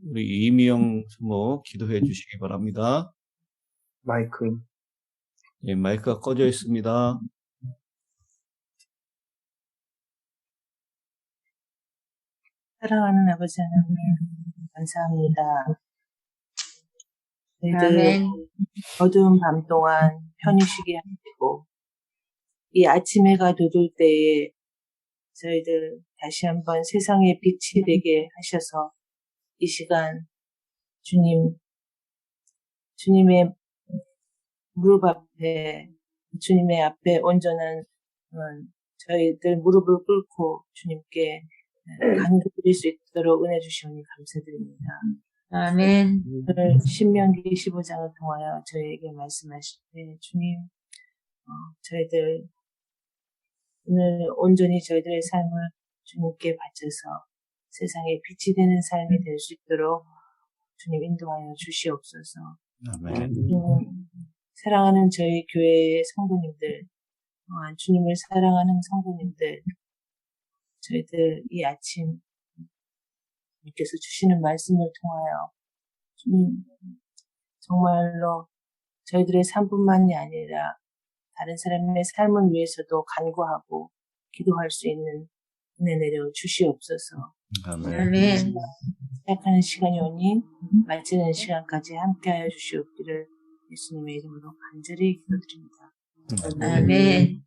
우리 이미영 부모 기도해 주시기 바랍니다. 마이크. 예, 마이크가 꺼져 있습니다. 사랑하는 아버지 하나님, 감사합니다. 저희들 아멘. 어두운 밤 동안 편히 쉬게 하시고, 이 아침 해가 돋을 때에 저희들 다시 한번 세상에 빛이 되게 하셔서 이 시간 주님의 무릎 앞에, 주님의 앞에 온전한 저희들 무릎을 꿇고 주님께 간구 드릴 수 있도록 은혜 주시오니 감사드립니다. 아멘. 오늘 신명기 15장을 통하여 저희에게 말씀하실 때 주님, 저희들 오늘 온전히 저희들의 삶을 주님께 바쳐서 세상에 빛이 되는 삶이 될 수 있도록 주님 인도하여 주시옵소서. 아멘. 사랑하는 저희 교회의 성도님들, 주님을 사랑하는 성도님들, 저희들 이 아침 주님께서 주시는 말씀을 통하여 주님 정말로 저희들의 삶뿐만이 아니라 다른 사람의 삶을 위해서도 간구하고 기도할 수 있는 은혜 내려 주시옵소서. 아멘. 아멘. 시작하는 시간이 오니 마치는 시간까지 함께하여 주시옵기를 예수님의 이름으로 간절히 기도드립니다. 아멘.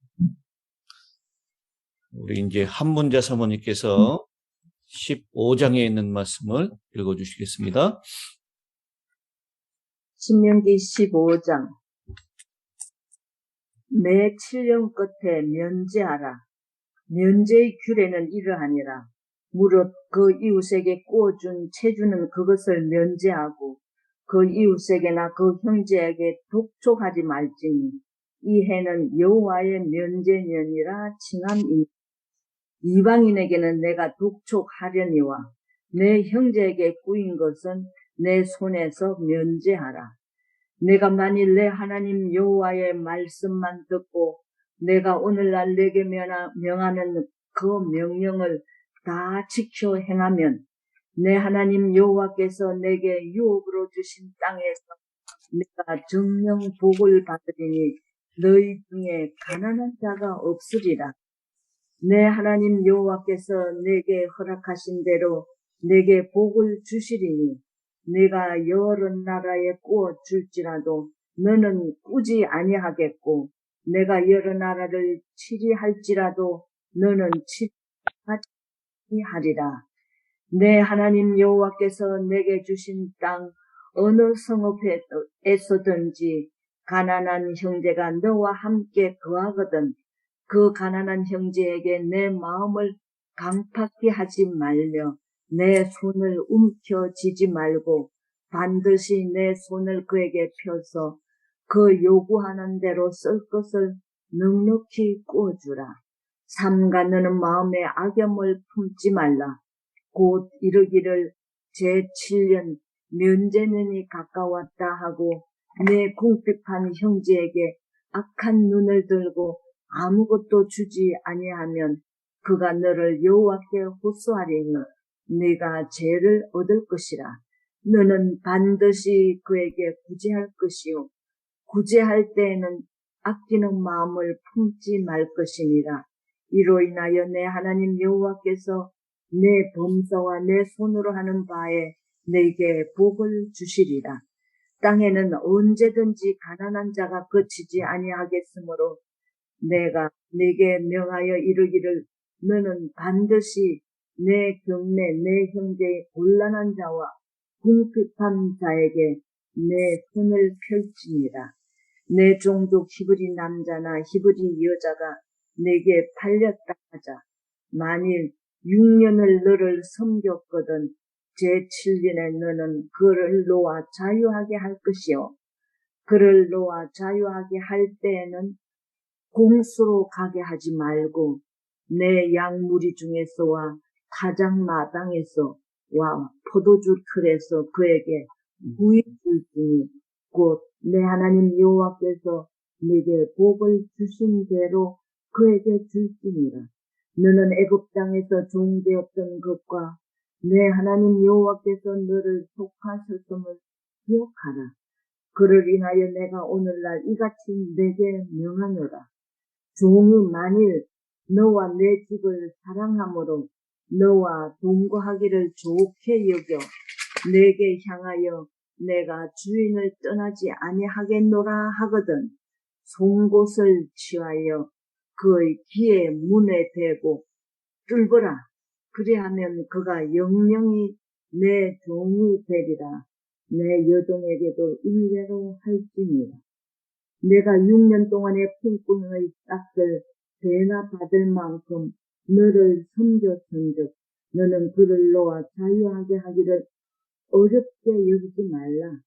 우리 이제 한문자 사모님께서 15장에 있는 말씀을 읽어주시겠습니다. 신명기 15장. 매 7년 끝에 면제하라. 면제의 규례는 이러하니라. 무릇 그 이웃에게 꾸어준 체주는 그것을 면제하고 그 이웃에게나 그 형제에게 독촉하지 말지니 이 해는 여호와의 면제년이라 칭함이니 이방인에게는 내가 독촉하려니와 내 형제에게 꾸인 것은 내 손에서 면제하라. 내가 만일 내 하나님 여호와의 말씀만 듣고 내가 오늘날 내게 명하는 그 명령을 다 지켜 행하면 내 하나님 여호와께서 내게 유업으로 주신 땅에서 내가 정령 복을 받으리니 너희 중에 가난한 자가 없으리라. 내 하나님 여호와께서 내게 허락하신 대로 내게 복을 주시리니 내가 여러 나라에 꾸어 줄지라도 너는 꾸지 아니하겠고 내가 여러 나라를 치리할지라도 너는 치리하지 아니하리라. 내 하나님 여호와께서 내게 주신 땅 어느 성읍에서든지 가난한 형제가 너와 함께 거하거든 그 가난한 형제에게 내 마음을 강팍히 하지 말며 내 손을 움켜쥐지 말고 반드시 내 손을 그에게 펴서 그 요구하는 대로 쓸 것을 넉넉히 꾸어주라. 삼가 너는 마음에 악염을 품지 말라. 곧 이르기를 제7년 면제년이 가까웠다 하고 내 궁핍한 형제에게 악한 눈을 들고 아무것도 주지 아니하면 그가 너를 여호와께 호소하리니 네가 죄를 얻을 것이라. 너는 반드시 그에게 구제할 것이요 구제할 때에는 아끼는 마음을 품지 말 것이니라. 이로 인하여 내 하나님 여호와께서 내 범사와 내 손으로 하는 바에 내게 복을 주시리라. 땅에는 언제든지 가난한 자가 거치지 아니하겠으므로 내가 네게 명하여 이르기를 너는 반드시 내 경내 내 형제의 곤란한 자와 궁핍한 자에게 내 손을 펼치니라. 내 종족 히브리 남자나 히브리 여자가 내게 팔렸다 하자. 만일 6년을 너를 섬겼거든 제7년에 너는 그를 놓아 자유하게 할 것이요 그를 놓아 자유하게 할 때에는 공수로 가게 하지 말고 내 양무리 중에서와 타작 마당에서 와 포도주 틀에서 그에게 구입 줄지니 곧 내 하나님 여호와께서 내게 복을 주신 대로 그에게 줄지니라. 너는 애굽 땅에서 종되었던 것과 내 하나님 여호와께서 너를 속하셨음을 기억하라. 그를 인하여 내가 오늘날 이같이 내게 명하노라. 종이 만일 너와 내 집을 사랑함으로 너와 동거하기를 좋게 여겨 내게 향하여 내가 주인을 떠나지 아니하겠노라 하거든 송곳을 취하여 그의 귀에 문에 대고 뚫으라. 그리하면 그가 영영이 내 종이 되리라. 내 여종에게도 일례로 할지니라. 내가 6년 동안의 품꾼의 싹을 되나 받을 만큼 너를 섬겼은즉 너는 그를 놓아 자유하게 하기를 어렵게 여기지 말라.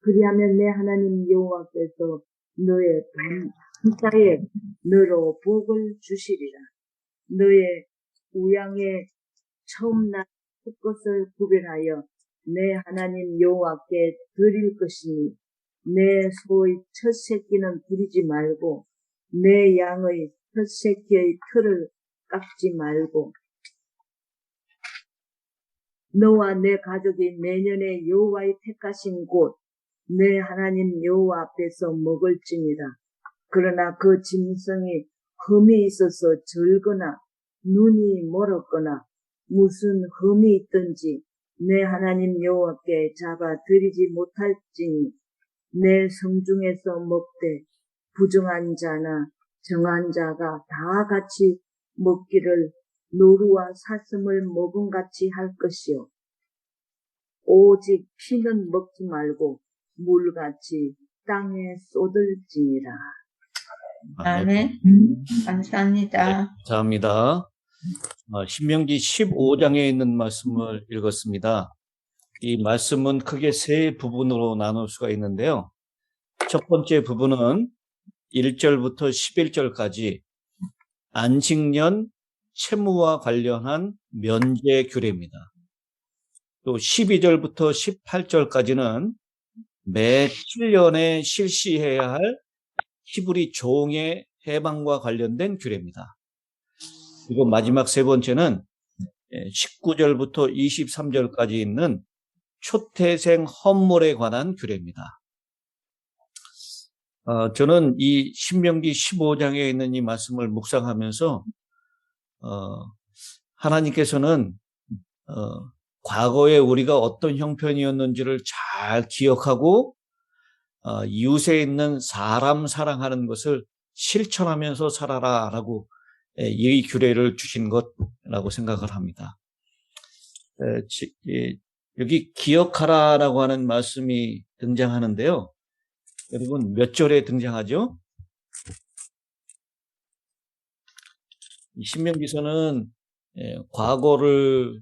그리하면 내 하나님 여호와께서 너의 반사에 너로 복을 주시리라. 너의 우양의 처음 난 것을 구별하여 내 하나님 여호와께 드릴 것이니 내 소의 첫 새끼는 부리지 말고 내 양의 첫 새끼의 털을 깎지 말고 너와 내 가족이 내년에 여호와의 택하신 곳 내 하나님 여호와 앞에서 먹을지니라. 그러나 그 짐승이 흠이 있어서 절거나 눈이 멀었거나 무슨 흠이 있든지 내 하나님 여호와께 잡아 드리지 못할지니 내 성중에서 먹되 부정한 자나 정한 자가 다 같이 먹기를 노루와 사슴을 먹은 같이 할 것이요 오직 피는 먹지 말고 물같이 땅에 쏟을지니라. 아멘. 감사합니다. 감사합니다. 신명기 15장에 있는 말씀을 읽었습니다. 이 말씀은 크게 세 부분으로 나눌 수가 있는데요. 첫 번째 부분은 1절부터 11절까지 안식년 채무와 관련한 면제 규례입니다. 또 12절부터 18절까지는 매 7년에 실시해야 할 히브리 종의 해방과 관련된 규례입니다. 그리고 마지막 세 번째는 19절부터 23절까지 있는 초태생 헌물에 관한 규례입니다. 저는 이 신명기 15장에 있는 이 말씀을 묵상하면서 하나님께서는 과거에 우리가 어떤 형편이었는지를 잘 기억하고 이웃에 있는 사람 사랑하는 것을 실천하면서 살아라라고 이 규례를 주신 것라고 생각을 합니다. 여기 기억하라라고 하는 말씀이 등장하는데요. 여러분 몇 절에 등장하죠? 신명기서는 과거를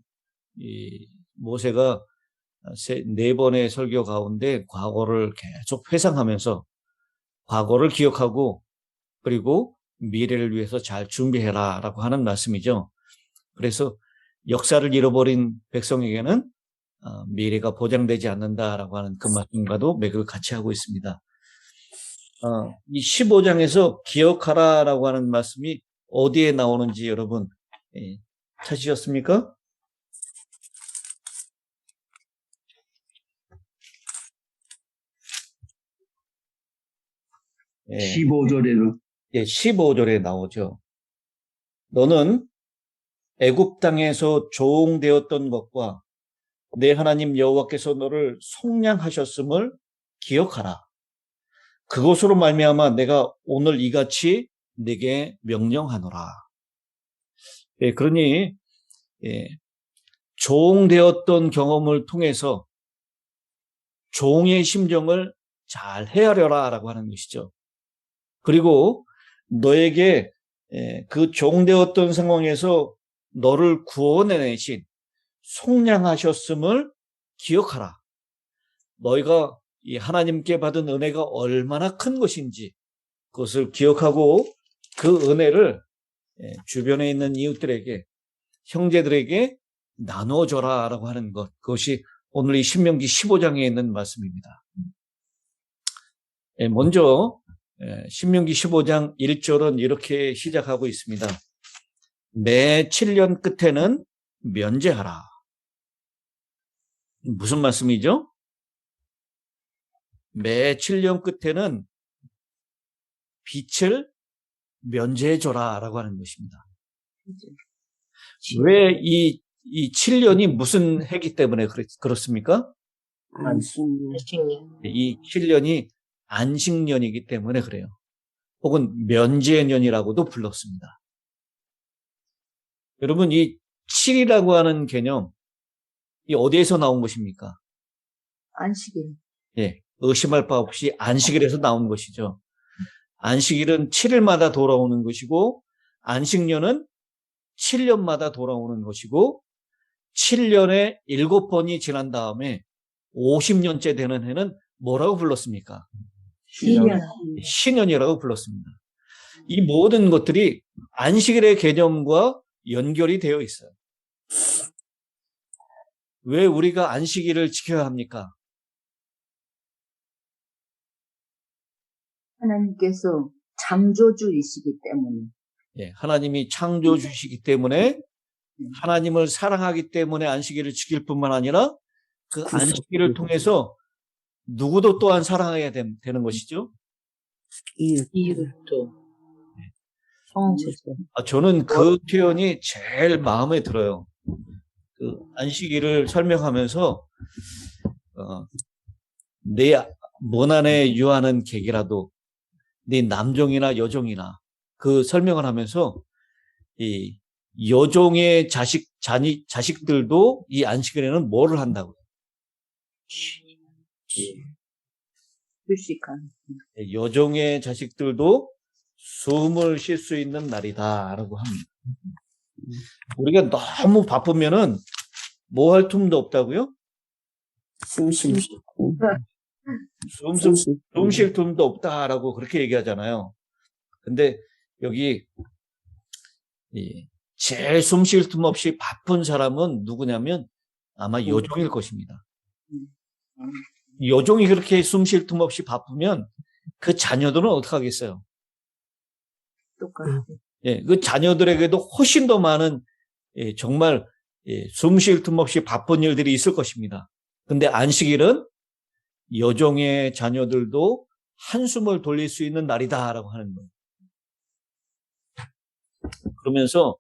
모세가 4번의 설교 가운데 과거를 계속 회상하면서 과거를 기억하고 그리고 미래를 위해서 잘 준비해라 라고 하는 말씀이죠. 그래서 역사를 잃어버린 백성에게는 미래가 보장되지 않는다라고 하는 그 말씀과도 맥을 같이 하고 있습니다. 이 15장에서 기억하라라고 하는 말씀이 어디에 나오는지 여러분 찾으셨습니까? 예. 15절에는 15절에 나오죠. 너는 애굽 땅에서 조응되었던 것과 내 하나님 여호와께서 너를 속량하셨음을 기억하라. 그것으로 말미암아 내가 오늘 이같이 네게 명령하노라. 예, 그러니 조응되었던 경험을 통해서 종의 심정을 잘 헤아려라라고 하는 것이죠. 그리고 너에게 그 종되었던 상황에서 너를 구원해내신 속량하셨음을 기억하라. 너희가 이 하나님께 받은 은혜가 얼마나 큰 것인지 그것을 기억하고 그 은혜를 주변에 있는 이웃들에게 형제들에게 나눠줘라라고 하는 것, 그것이 오늘 이 신명기 15장에 있는 말씀입니다. 먼저 신명기 15장 1절은 이렇게 시작하고 있습니다. 매 7년 끝에는 면제하라. 무슨 말씀이죠? 매 7년 끝에는 빛을 면제해줘라 라고 하는 것입니다. 왜 이 7년이 무슨 해기 때문에 그렇습니까? 안식년. 이 7년이 안식년이기 때문에 그래요. 혹은 면제년이라고도 불렀습니다. 여러분, 이 7이라고 하는 개념, 이 어디에서 나온 것입니까? 안식일. 예, 의심할 바 없이 안식일에서 나온 것이죠. 안식일은 7일마다 돌아오는 것이고, 안식년은 7년마다 돌아오는 것이고, 7년에 7번이 지난 다음에 50년째 되는 해는 뭐라고 불렀습니까? 신년이라고 불렀습니다. 이 모든 것들이 안식일의 개념과 연결이 되어 있어요. 왜 우리가 안식일을 지켜야 합니까? 하나님께서 창조주이시기 때문에. 예, 하나님이 창조주시기 때문에 하나님을 사랑하기 때문에 안식일을 지킬 뿐만 아니라 그 안식일을 통해서 누구도 또한 사랑해야 되는 것이죠. 이웃도 형제도. 저는 그 표현이 제일 마음에 들어요. 그 안식일을 설명하면서 내 문안에 유하는 객이라도 네 남종이나 여종이나 그 설명을 하면서 이 여종의 자식들도 이 안식일에는 뭐를 한다고요? 휴식한. 여종의 자식들도 숨을 쉴 수 있는 날이다라고 합니다. 우리가 너무 바쁘면은 뭐 할 틈도 없다고요? 숨 쉴 틈도 없다라고 그렇게 얘기하잖아요. 근데 여기 제일 숨 쉴 틈 없이 바쁜 사람은 누구냐면 아마 여종일 것입니다. 여종이 그렇게 숨 쉴 틈 없이 바쁘면 그 자녀들은 어떻게 하겠어요? 똑같아. 예, 그 자녀들에게도 훨씬 더 많은 정말 숨 쉴 틈 없이 바쁜 일들이 있을 것입니다. 근데 안식일은 여종의 자녀들도 한숨을 돌릴 수 있는 날이다라고 하는 거예요. 그러면서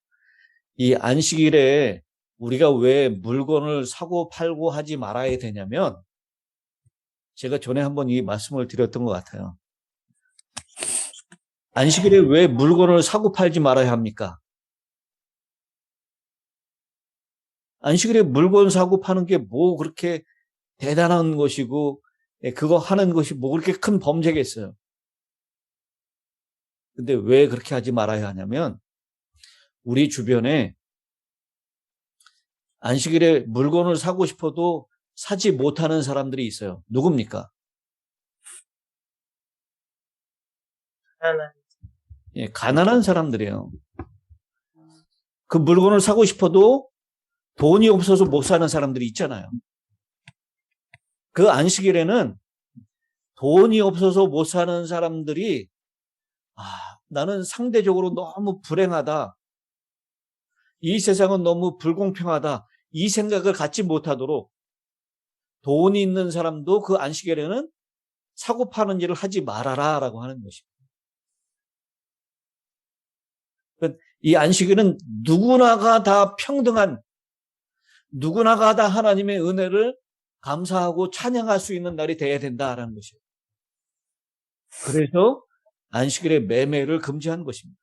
이 안식일에 우리가 왜 물건을 사고 팔고 하지 말아야 되냐면, 제가 전에 한번 이 말씀을 드렸던 것 같아요. 안식일에 왜 물건을 사고 팔지 말아야 합니까? 안식일에 물건 사고 파는 게 뭐 그렇게 대단한 것이고, 그거 하는 것이 뭐 그렇게 큰 범죄겠어요. 근데 왜 그렇게 하지 말아야 하냐면, 우리 주변에 안식일에 물건을 사고 싶어도 사지 못하는 사람들이 있어요. 누굽니까? 하나. 예, 가난한 사람들이에요. 그 물건을 사고 싶어도 돈이 없어서 못 사는 사람들이 있잖아요. 그 안식일에는 돈이 없어서 못 사는 사람들이 나는 상대적으로 너무 불행하다. 이 세상은 너무 불공평하다. 이 생각을 갖지 못하도록 돈이 있는 사람도 그 안식일에는 사고 파는 일을 하지 말아라 라고 하는 것입니다. 이 안식일은 누구나가 다 평등한, 누구나가 다 하나님의 은혜를 감사하고 찬양할 수 있는 날이 되어야 된다라는 것이에요. 그래서 안식일의 매매를 금지한 것입니다.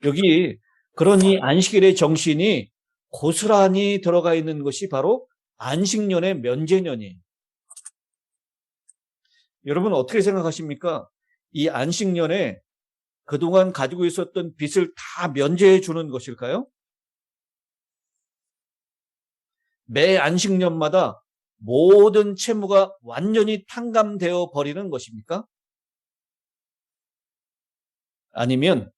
여기 그런 이 안식일의 정신이 고스란히 들어가 있는 것이 바로 안식년의 면제년이에요. 여러분 어떻게 생각하십니까? 이 안식년에 그동안 가지고 있었던 빚을 다 면제해 주는 것일까요? 매 안식년마다 모든 채무가 완전히 탕감되어 버리는 것입니까? 아니면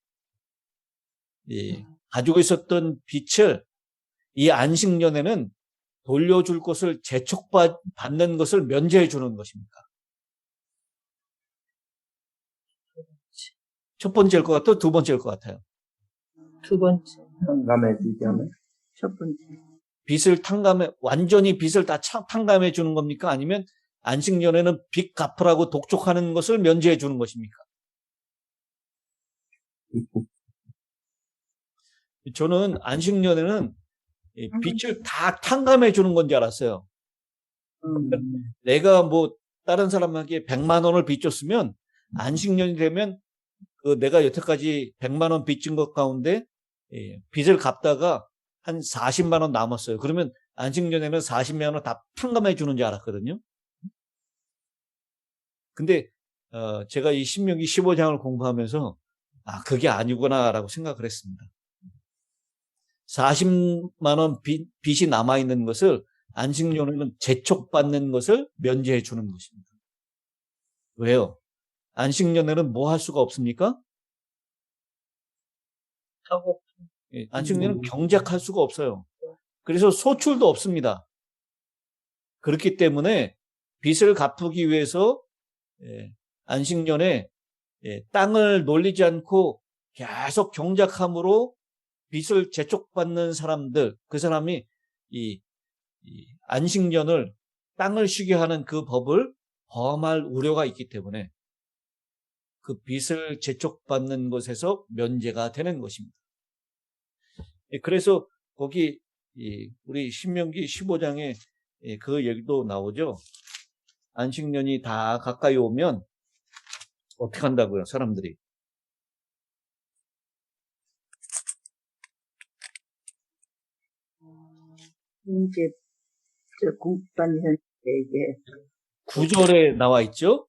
가지고 있었던 빚을 이 안식년에는 돌려줄 것을 재촉받는 것을 면제해 주는 것입니까? 첫 번째일 것 같아요? 두 번째일 것 같아요? 두 번째. 탕감해주지 않아요? 첫 번째. 빚을 완전히 빚을 다 탕감해 주는 겁니까? 아니면 안식년에는 빚 갚으라고 독촉하는 것을 면제해 주는 것입니까? 저는 안식년에는 빚을 다 탕감해 주는 건 줄 알았어요. 내가 뭐 다른 사람에게 100만 원을 빚줬으면 안식년이 되면 내가 여태까지 100만 원 빚진 것 가운데 빚을 갚다가 한 40만 원 남았어요. 그러면 안식년에는 40만 원 다 탕감해 주는 줄 알았거든요. 근데 제가 이 신명기 15장을 공부하면서 그게 아니구나라고 생각을 했습니다. 40만 원 빚이 남아있는 것을 안식년에는 재촉받는 것을 면제해 주는 것입니다. 왜요? 안식년에는 뭐 할 수가 없습니까? 안식년에는 경작할 수가 없어요. 그래서 소출도 없습니다. 그렇기 때문에 빚을 갚기 위해서 안식년에 땅을 놀리지 않고 계속 경작함으로 빚을 재촉받는 사람들, 그 사람이 이 안식년을 땅을 쉬게 하는 그 법을 범할 우려가 있기 때문에 그 빚을 재촉받는 것에서 면제가 되는 것입니다. 그래서 거기 우리 신명기 15장에 그 얘기도 나오죠. 안식년이 다 가까이 오면 어떻게 한다고요, 사람들이? 이제 공급받는에게 9절에 나와 있죠.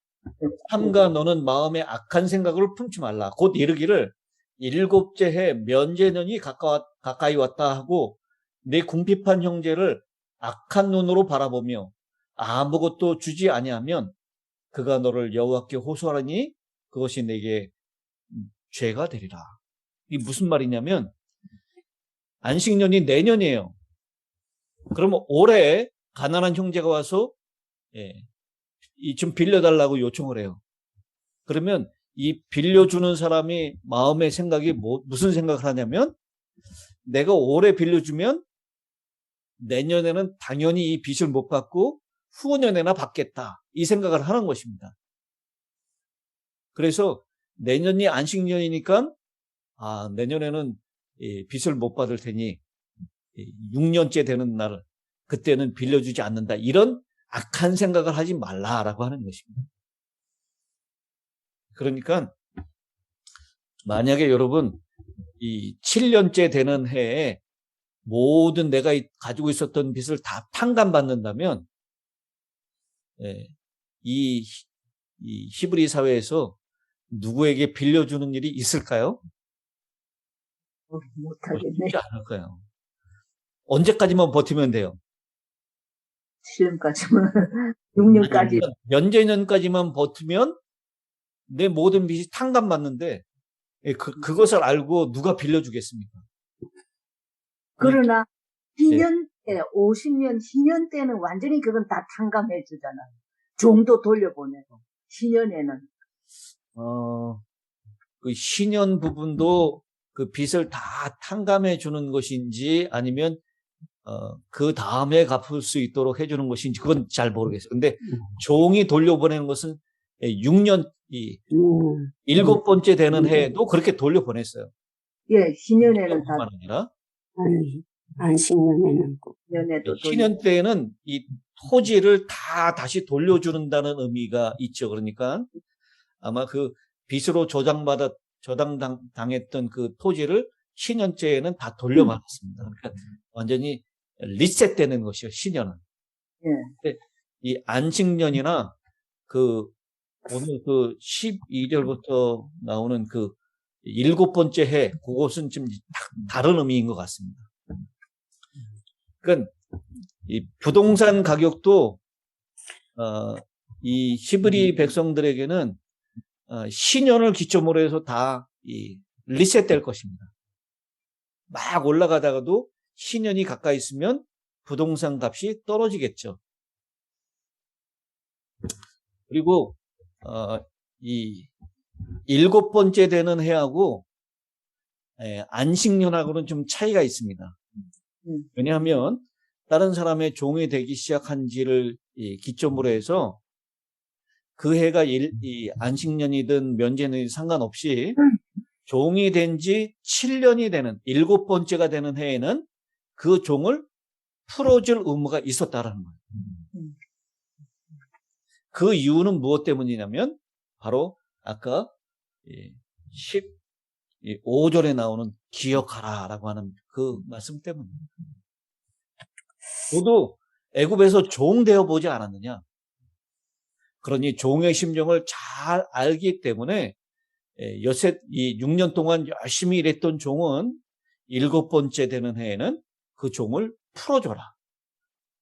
삼가 너는 마음에 악한 생각을 품지 말라. 곧 이르기를 일곱째 해 면제년이 가까이 왔다 하고 내 궁핍한 형제를 악한 눈으로 바라보며 아무것도 주지 아니하면 그가 너를 여호와께 호소하니 그것이 내게 죄가 되리라. 이게 무슨 말이냐면 안식년이 내년이에요. 그러면 올해 가난한 형제가 와서 이 좀 빌려달라고 요청을 해요. 그러면 이 빌려주는 사람이 마음의 생각이 무슨 생각을 하냐면 내가 올해 빌려주면 내년에는 당연히 이 빚을 못 갚고 후년에나 받겠다. 이 생각을 하는 것입니다. 그래서 내년이 안식년이니까 내년에는 이 빚을 못 받을 테니 6년째 되는 날 그때는 빌려주지 않는다. 이런 악한 생각을 하지 말라라고 하는 것입니다. 그러니까 만약에 여러분 이 7년째 되는 해에 모든 내가 가지고 있었던 빚을 다 탕감받는다면 이 히브리 사회에서 누구에게 빌려주는 일이 있을까요? 못하겠네. 쉽지 않을 거예요. 언제까지만 버티면 돼요? 7년까지만, 6년까지. 면제년까지만 버티면 내 모든 빚이 탕감받는데 그것을 알고 누가 빌려주겠습니까? 그러나, 희년 때, 50년, 희년 때는 완전히 그건 다 탕감해 주잖아. 종도 돌려보내고, 희년에는. 그 신년 부분도 그 빚을 다 탕감해 주는 것인지 아니면 그 다음에 갚을 수 있도록 해주는 것인지 그건 잘 모르겠어요. 근데 종이 돌려보내는 것은 6년, 7번째 되는 해에도 그렇게 돌려보냈어요. 예, 희년에는 다, 뿐만 아니라 아니, 안식년에는 꼭. 년에도 신년 때에는 이 토지를 다 다시 돌려주는다는 의미가 있죠. 그러니까 아마 그 빚으로 저당당했던 그 토지를 신년째에는 다 돌려받았습니다. 그러니까 완전히 리셋되는 것이요, 신년은. 예. 근데 이 안식년이나 그 오늘 그 12절부터 나오는 그 7번째 해, 그것은 좀 다른 의미인 것 같습니다. 그러니까 이 부동산 가격도 이 히브리 백성들에게는 신년을 기점으로 해서 다 리셋될 것입니다. 막 올라가다가도 신년이 가까이 있으면 부동산 값이 떨어지겠죠. 그리고 이 7번째 되는 해하고 안식년하고는 좀 차이가 있습니다. 왜냐하면 다른 사람의 종이 되기 시작한 지를 기점으로 해서 그 해가 이 안식년이든 면제년이든 상관없이 종이 된 지 7년이 되는 7번째가 되는 해에는 그 종을 풀어줄 의무가 있었다라는 거예요. 그 이유는 무엇 때문이냐면 바로 아까 15절에 나오는 기억하라라고 하는 그 말씀 때문입니다. 너도 애굽에서 종 되어 보지 않았느냐? 그러니 종의 심정을 잘 알기 때문에 이 6년 동안 열심히 일했던 종은 7번째 되는 해에는 그 종을 풀어줘라.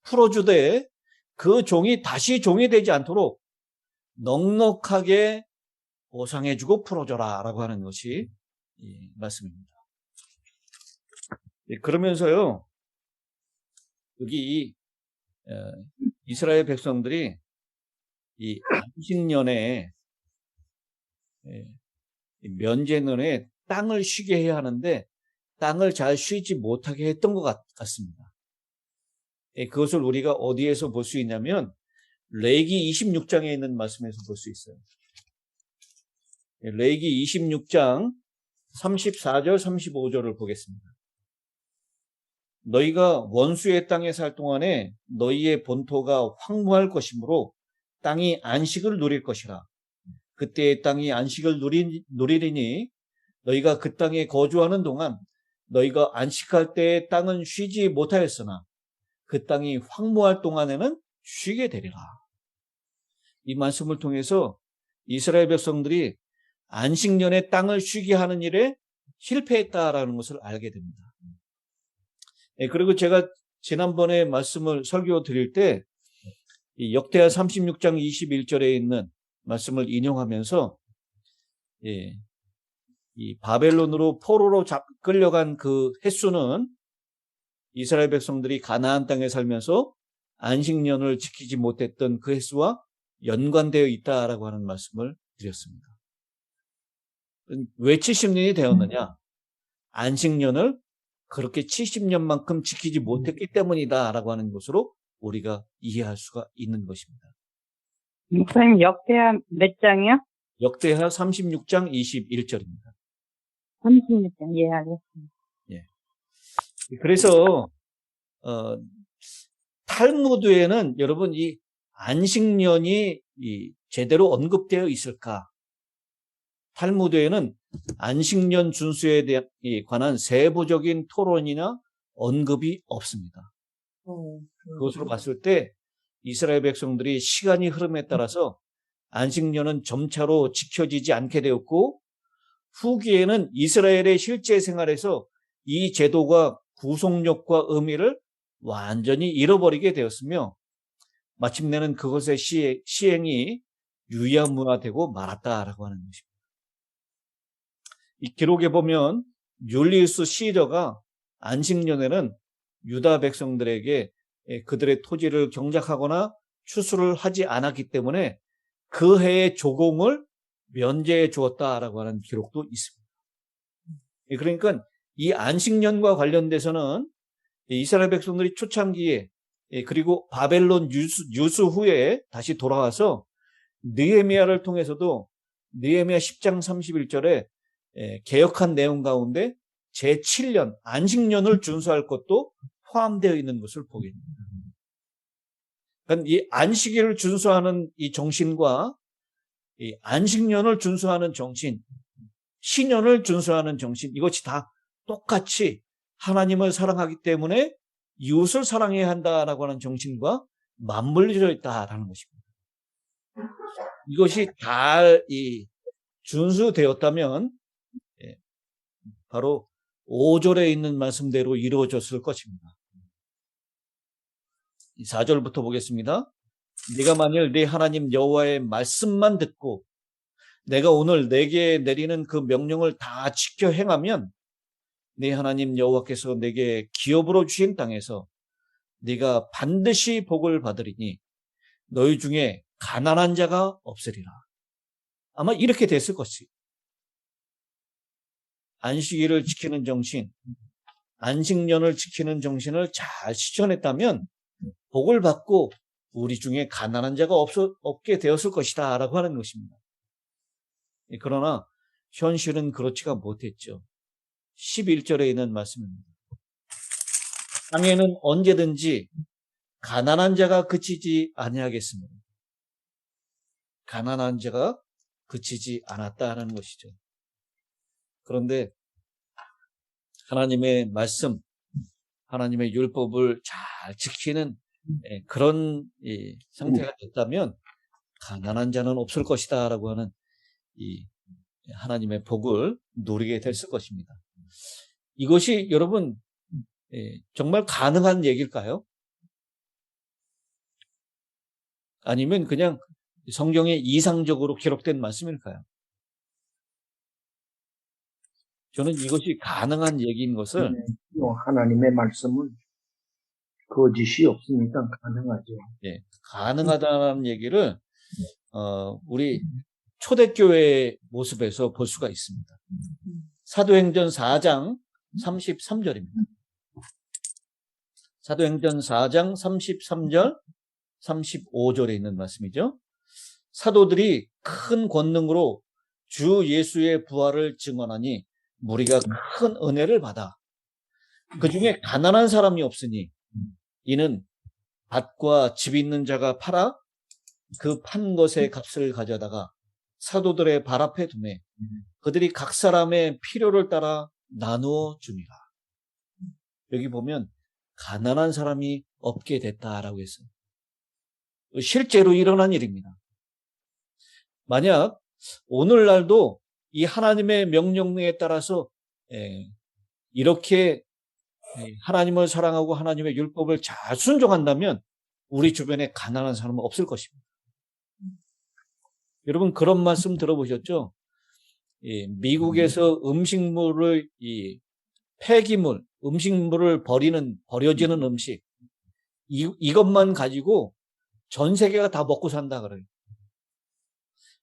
풀어주되 그 종이 다시 종이 되지 않도록 넉넉하게 보상해주고 풀어줘라 라고 하는 것이 말씀입니다. 그러면서요, 여기 이스라엘 백성들이 이 안식년에 면제년에 땅을 쉬게 해야 하는데 땅을 잘 쉬지 못하게 했던 것 같습니다. 그것을 우리가 어디에서 볼 수 있냐면 레위기 26장에 있는 말씀에서 볼 수 있어요. 레위기 26장 34절 35절을 보겠습니다. 너희가 원수의 땅에 살 동안에 너희의 본토가 황무할 것이므로 땅이 안식을 누릴 것이라. 그때의 땅이 안식을 누리리니 너희가 그 땅에 거주하는 동안 너희가 안식할 때의 땅은 쉬지 못하였으나 그 땅이 황무할 동안에는 쉬게 되리라. 이 말씀을 통해서 이스라엘 백성들이 안식년에 땅을 쉬게 하는 일에 실패했다라는 것을 알게 됩니다. 그리고 제가 지난번에 말씀을 설교 드릴 때 역대하 36장 21절에 있는 말씀을 인용하면서 이 바벨론으로 포로로 끌려간 그 횟수는 이스라엘 백성들이 가나안 땅에 살면서 안식년을 지키지 못했던 그 횟수와 연관되어 있다라고 하는 말씀을 드렸습니다. 왜 70년이 되었느냐? 안식년을 그렇게 70년만큼 지키지 못했기 때문이다라고 하는 것으로 우리가 이해할 수가 있는 것입니다. 목사님, 역대하 몇 장이요? 역대하 36장 21절입니다. 36장, 예, 알겠습니다. 그래서 탈무드에는 여러분 이 안식년이 제대로 언급되어 있을까? 탈무드에는 안식년 준수에 관한 세부적인 토론이나 언급이 없습니다. 그것으로 봤을 때 이스라엘 백성들이 시간이 흐름에 따라서 안식년은 점차로 지켜지지 않게 되었고, 후기에는 이스라엘의 실제 생활에서 이 제도가 구속력과 의미를 완전히 잃어버리게 되었으며, 마침내는 그것의 시행이 유야무야되고 말았다라고 하는 것입니다. 이 기록에 보면 율리우스 시저가 안식년에는 유다 백성들에게 그들의 토지를 경작하거나 추수를 하지 않았기 때문에 그 해의 조공을 면제해 주었다라고 하는 기록도 있습니다. 그러니까 이 안식년과 관련돼서는 이스라엘 백성들이 초창기에 그리고 바벨론 유수 후에 다시 돌아와서 느헤미야를 통해서도 느헤미야 10장 31절에 개혁한 내용 가운데 제7년 안식년을 준수할 것도 포함되어 있는 것을 보게 됩니다. 그러니까 이 안식일을 준수하는 이 정신과 이 안식년을 준수하는 정신, 신년을 준수하는 정신, 이것이 다 똑같이 하나님을 사랑하기 때문에 이웃을 사랑해야 한다라고 하는 정신과 맞물려 있다라는 것입니다. 이것이 잘 준수되었다면 바로 5절에 있는 말씀대로 이루어졌을 것입니다. 4절부터 보겠습니다. 네가 만일 네 하나님 여호와의 말씀만 듣고 내가 오늘 내게 내리는 그 명령을 다 지켜 행하면 네 하나님 여호와께서 내게 기업으로 주신 땅에서 네가 반드시 복을 받으리니 너희 중에 가난한 자가 없으리라. 아마 이렇게 됐을 것이. 안식일을 지키는 정신, 안식년을 지키는 정신을 잘 실천했다면 복을 받고 우리 중에 가난한 자가 없게 되었을 것이다 라고 하는 것입니다. 그러나 현실은 그렇지가 못했죠. 11절에 있는 말씀입니다. 땅에는 언제든지 가난한 자가 그치지 아니하겠으므로 가난한 자가 그치지 않았다는 것이죠. 그런데 하나님의 말씀, 하나님의 율법을 잘 지키는 그런 상태가 됐다면 가난한 자는 없을 것이다 라고 하는 이 하나님의 복을 누리게 됐을 것입니다. 이것이 여러분 정말 가능한 얘기일까요? 아니면 그냥 성경에 이상적으로 기록된 말씀일까요? 저는 이것이 가능한 얘기인 것을 하나님의 말씀은 거짓이 없으니까 가능하죠. 가능하다는 얘기를 우리 초대교회의 모습에서 볼 수가 있습니다. 사도행전 4장 33절입니다. 사도행전 4장 33절, 35절에 있는 말씀이죠. 사도들이 큰 권능으로 주 예수의 부활을 증언하니 무리가 큰 은혜를 받아 그 중에 가난한 사람이 없으니 이는 밭과 집 있는 자가 팔아 그 판 것의 값을 가져다가 사도들의 발 앞에 두매 그들이 각 사람의 필요를 따라 나누어 주니라. 여기 보면 가난한 사람이 없게 됐다라고 했어요. 실제로 일어난 일입니다. 만약 오늘날도 이 하나님의 명령에 따라서 이렇게 하나님을 사랑하고 하나님의 율법을 잘 순종한다면 우리 주변에 가난한 사람은 없을 것입니다. 여러분 그런 말씀 들어보셨죠? 미국에서 음식물을 폐기물, 음식물을 버려지는 음식 이것만 가지고 전 세계가 다 먹고 산다 그래요.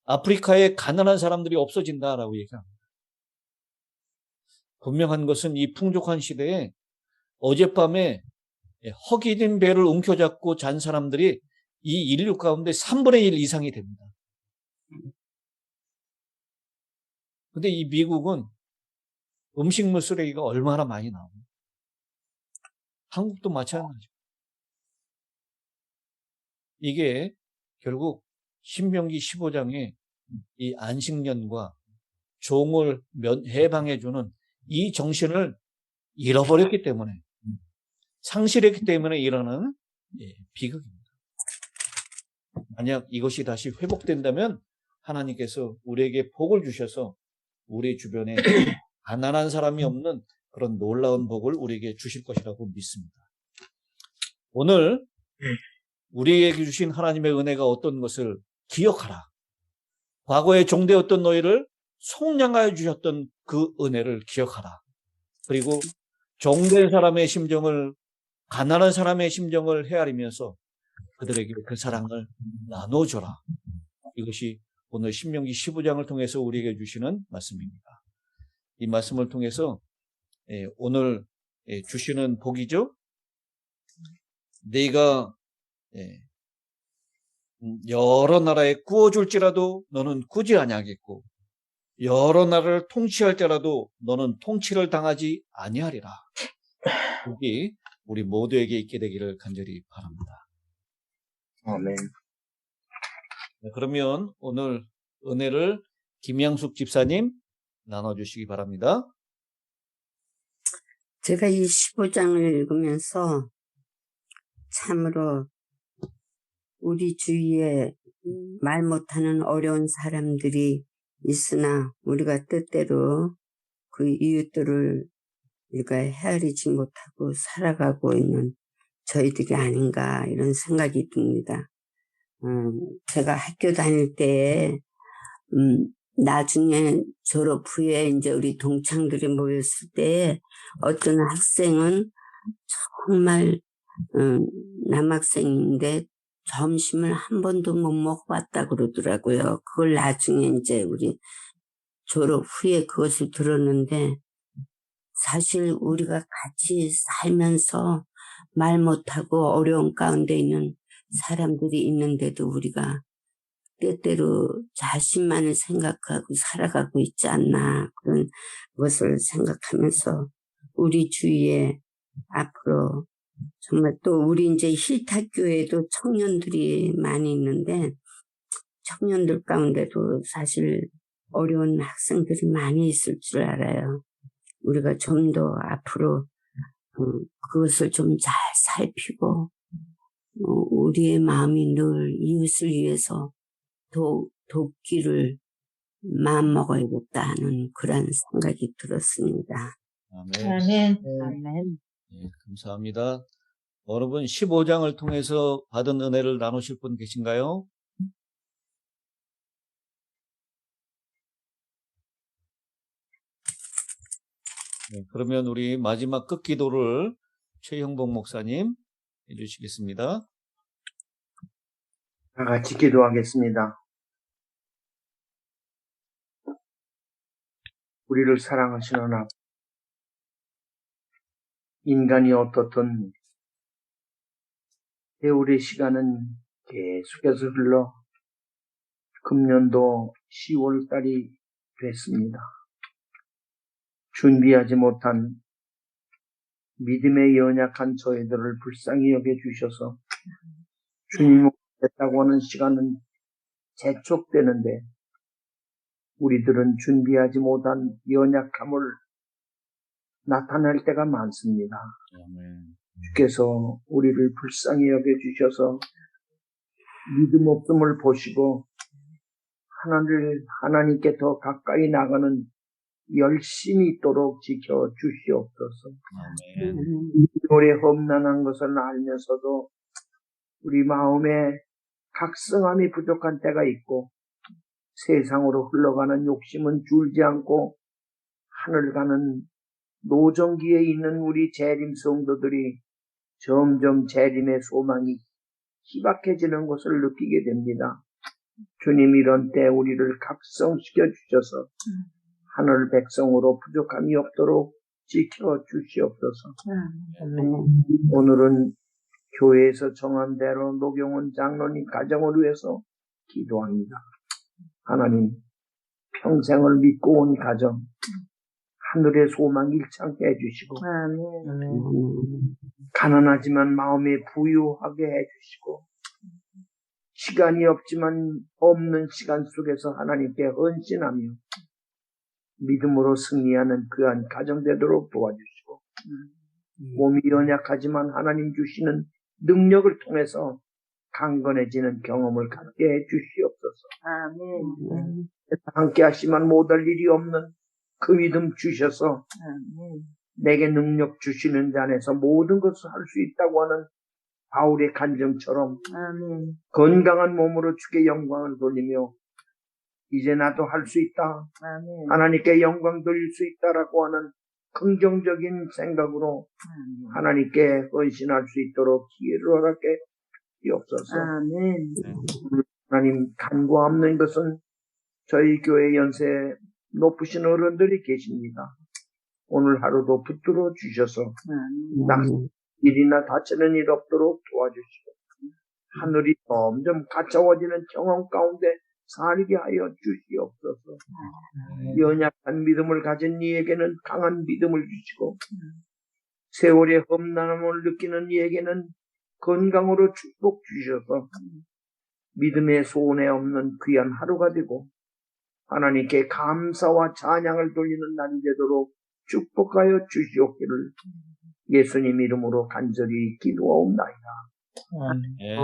아프리카에 가난한 사람들이 없어진다라고 얘기합니다. 분명한 것은 이 풍족한 시대에 어젯밤에 허기진 배를 움켜잡고 잔 사람들이 이 인류 가운데 3분의 1 이상이 됩니다. 근데 이 미국은 음식물 쓰레기가 얼마나 많이 나옵니까? 한국도 마찬가지죠. 이게 결국 신명기 15장에 이 안식년과 종을 해방해주는 이 정신을 잃어버렸기 때문에, 상실했기 때문에 일어나는 비극입니다. 만약 이것이 다시 회복된다면 하나님께서 우리에게 복을 주셔서 우리 주변에 가난한 사람이 없는 그런 놀라운 복을 우리에게 주실 것이라고 믿습니다. 오늘 우리에게 주신 하나님의 은혜가 어떤 것을 기억하라. 과거에 종되었던 너희를 속량하여 주셨던 그 은혜를 기억하라. 그리고 종된 사람의 심정을, 가난한 사람의 심정을 헤아리면서 그들에게 그 사랑을 나눠줘라. 이것이 오늘 신명기 15장을 통해서 우리에게 주시는 말씀입니다. 이 말씀을 통해서 오늘 주시는 복이죠. 네가 여러 나라에 구워줄지라도 너는 구지 아니하겠고 여러 나라를 통치할 때라도 너는 통치를 당하지 아니하리라. 복이 우리 모두에게 있게 되기를 간절히 바랍니다. 아멘. 그러면 오늘 은혜를 김양숙 집사님 나눠주시기 바랍니다. 제가 이 15장을 읽으면서 참으로 우리 주위에 말 못하는 어려운 사람들이 있으나 우리가 뜻대로 그 이웃들을 우리가 헤아리지 못하고 살아가고 있는 저희들이 아닌가 이런 생각이 듭니다. 제가 학교 다닐 때 나중에 졸업 후에 이제 우리 동창들이 모였을 때 어떤 학생은 정말 남학생인데 점심을 한 번도 못 먹어봤다 그러더라고요. 그걸 나중에 이제 우리 졸업 후에 그것을 들었는데 사실 우리가 같이 살면서 말 못하고 어려운 가운데 있는 사람들이 있는데도 우리가 때때로 자신만을 생각하고 살아가고 있지 않나 그런 것을 생각하면서 우리 주위에 앞으로 정말 또 우리 이제 힐탁교회에도 청년들이 많이 있는데 청년들 가운데도 사실 어려운 학생들이 많이 있을 줄 알아요. 우리가 좀 더 앞으로 그것을 좀 잘 살피고 우리의 마음이 늘 이웃을 위해서 돕기를 마음먹어야겠다 하는 그런 생각이 들었습니다. 아멘. 아멘. 아멘. 네, 감사합니다. 여러분 15장을 통해서 받은 은혜를 나누실 분 계신가요? 네, 그러면 우리 마지막 끝기도를 최형복 목사님 해주시겠습니다. 다 같이 기도하겠습니다. 우리를 사랑하시는 하나님, 인간이 어떻든 세월의 시간은 계속해서 흘러 금년도 10월 달이 됐습니다. 준비하지 못한 믿음에 연약한 저희들을 불쌍히 여겨주셔서 주님 됐다고 하는 시간은 재촉되는데 우리들은 준비하지 못한 연약함을 나타낼 때가 많습니다. 아멘. 주께서 우리를 불쌍히 여겨주셔서 믿음 없음을 보시고 하나님께 더 가까이 나가는 열심히 있도록 지켜주시옵소서. 아멘. 우리의 험난한 것을 알면서도 우리 마음에 각성함이 부족한 때가 있고 세상으로 흘러가는 욕심은 줄지 않고 하늘 가는 노정기에 있는 우리 재림 성도들이 점점 재림의 소망이 희박해지는 것을 느끼게 됩니다. 주님 이런 때 우리를 각성시켜 주셔서 하늘 백성으로 부족함이 없도록 지켜 주시옵소서. 오늘은 교회에서 정한 대로 노경원 장로님 가정을 위해서 기도합니다. 하나님, 평생을 믿고 온 가정, 하늘의 소망 일창게 해주시고, 가난하지만 마음에 부유하게 해주시고, 시간이 없지만 없는 시간 속에서 하나님께 헌신하며, 믿음으로 승리하는 그한 가정 되도록 도와주시고, 몸이 연약하지만 하나님 주시는 능력을 통해서 강건해지는 경험을 갖게 해 주시옵소서. 아멘. 함께 하시면 못할 일이 없는 그 믿음 주셔서 내게 능력 주시는 자 안에서 모든 것을 할 수 있다고 하는 바울의 간증처럼 아멘. 건강한 몸으로 주께 영광을 돌리며 이제 나도 할 수 있다. 아멘. 하나님께 영광 돌릴 수 있다라고 하는 긍정적인 생각으로 하나님께 헌신할 수 있도록 기회를 허락해 주옵소서. 아멘. 하나님, 간과 없는 것은 저희 교회 연세 높으신 어른들이 계십니다. 오늘 하루도 붙들어 주셔서 일이나 다치는 일 없도록 도와주시고 하늘이 점점 가까워지는 경험 가운데 살게 하여 주시옵소서. 연약한 믿음을 가진 이에게는 강한 믿음을 주시고 세월의 험난함을 느끼는 이에게는 건강으로 축복 주셔서 믿음의 소원에 없는 귀한 하루가 되고 하나님께 감사와 찬양을 돌리는 날이 되도록 축복하여 주시옵기를 예수님 이름으로 간절히 기도하옵나이다. 예.